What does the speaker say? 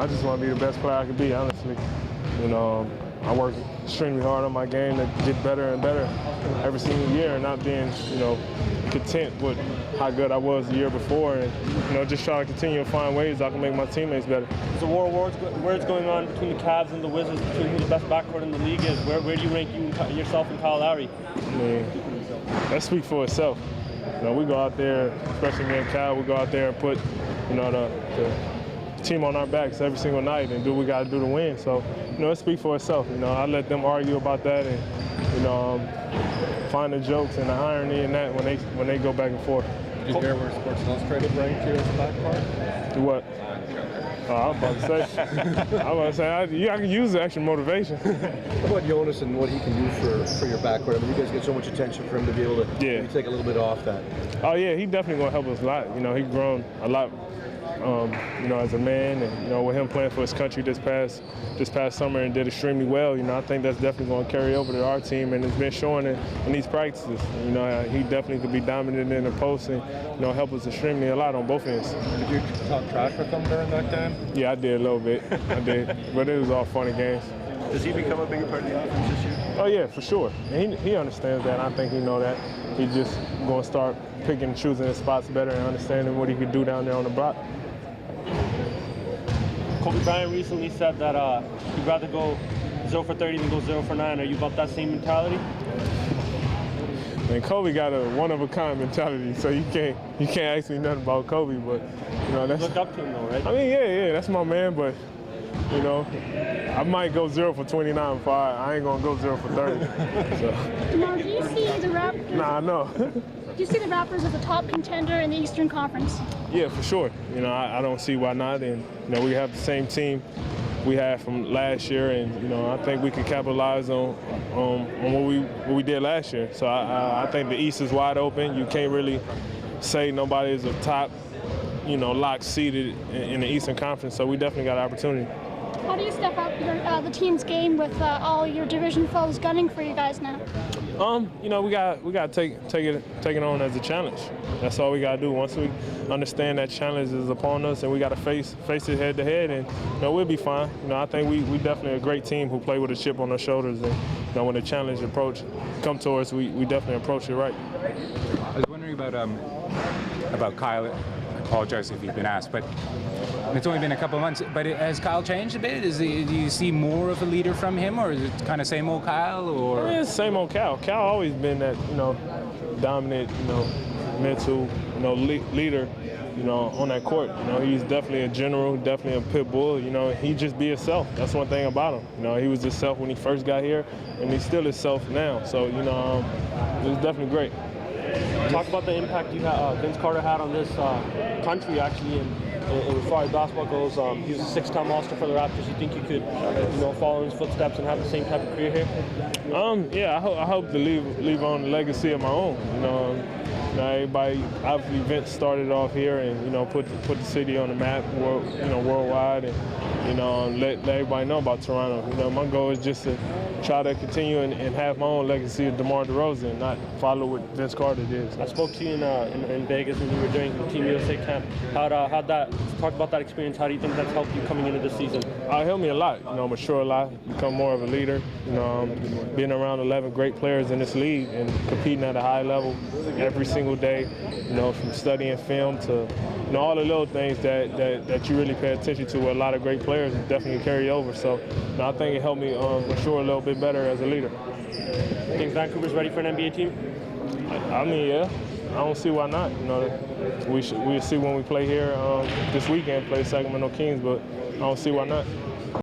I just want to be the best player I can be, honestly. You know, I work extremely hard on my game to get better and better every single year, and not being, you know, content with how good I was the year before, and, you know, just try to continue to find ways I can make my teammates better. There's a war of words going on between the Cavs and the Wizards, between who the best backcourt in the league is. Where do you rank yourself and Kyle Lowry? I mean, that speaks for itself. You know, we go out there, especially me and Kyle, we go out there and put, you know, the team on our backs every single night and do what we got to do to win. So, you know, it speaks for itself. You know, I let them argue about that and, you know, find the jokes and the irony in that when they go back and forth. Did you hear where Sports Illustrated ranked you as a backcourt? Do what? Oh, I was about to say. I can use the extra motivation. How about Jonas and what he can do for your backcourt? I mean, you guys get so much attention for him to be able to maybe take a little bit off that. Oh yeah, he definitely gonna help us a lot. You know, he's grown a lot. You know, as a man, and you know, with him playing for his country this past summer and did extremely well. You know, I think that's definitely going to carry over to our team, and it's been showing in these practices. You know, he definitely could be dominant in the post and, you know, help us extremely a lot on both ends. Did you talk trash with him during that game? Yeah, I did a little bit. I did, but it was all funny games. Does he become a bigger part of the offense this year? Oh yeah, for sure. And he understands that. I think he know that. He's just going to start picking and choosing his spots better and understanding what he could do down there on the block. Kobe Bryant recently said that he'd rather go 0 for 30 than go 0 for 9. Are you about that same mentality? And Kobe got a one-of-a-kind mentality, so you can't ask me nothing about Kobe. But you know, that's, you look up to him though, right? I mean, yeah, that's my man. But you know, I might go 0 for 29 before I ain't gonna go 0 for 30. So. DeMar, do you see the Raptors? Nah, no. Do you see the Raptors as a top contender in the Eastern Conference? Yeah, for sure. You know, I don't see why not. And you know, we have the same team we had from last year, and you know, I think we can capitalize on what we did last year. So I think the East is wide open. You can't really say nobody is a top, you know, lock seated in the Eastern Conference. So we definitely got an opportunity. How do you step up the team's game with all your division foes gunning for you guys now? You know, we got to take it on as a challenge. That's all we got to do. Once we understand that challenge is upon us, and we got to face it head to head, and you know, we'll be fine. You know, I think we definitely a great team who play with a chip on our shoulders, and you know, when the challenge come to us, we definitely approach it right. I was wondering about Kyle. I apologize if you've been asked, but it's only been a couple of months. But has Kyle changed a bit? Do you see more of a leader from him, or is it kind of same old Kyle? Or it's same old Kyle. Kyle always been that, you know, dominant, you know, mental, you know, leader, you know, on that court. You know, he's definitely a general, definitely a pit bull. You know, he just be himself. That's one thing about him. You know, he was himself when he first got here, and he's still himself now. So, you know, it was definitely great. Talk about the impact Vince Carter had on this country, actually, and as far as basketball goes. He was a six-time All-Star for the Raptors. You think you could, you know, follow in his footsteps and have the same type of career here? Yeah, I hope to leave on a legacy of my own. You know, everybody, obviously, Vince started off here and, you know, put the city on the map, worldwide, and, you know, let everybody know about Toronto. You know, my goal is just to try to continue and have my own legacy of DeMar DeRozan, not follow what Vince Carter did. I spoke to you in Vegas when you were doing the Team USA camp. Talk about that experience. How do you think that's helped you coming into this season? It helped me a lot. You know, mature a lot, become more of a leader. You know, being around 11 great players in this league and competing at a high level every single day. You know, from studying film to, you know, all the little things that you really pay attention to with a lot of great players definitely carry over. So, you know, I think it helped me mature a little bit better as a leader. Think Vancouver's ready for an NBA team? I mean, yeah. I don't see why not. You know, we'll see when we play here this weekend, play Sacramento Kings, but I don't see why not.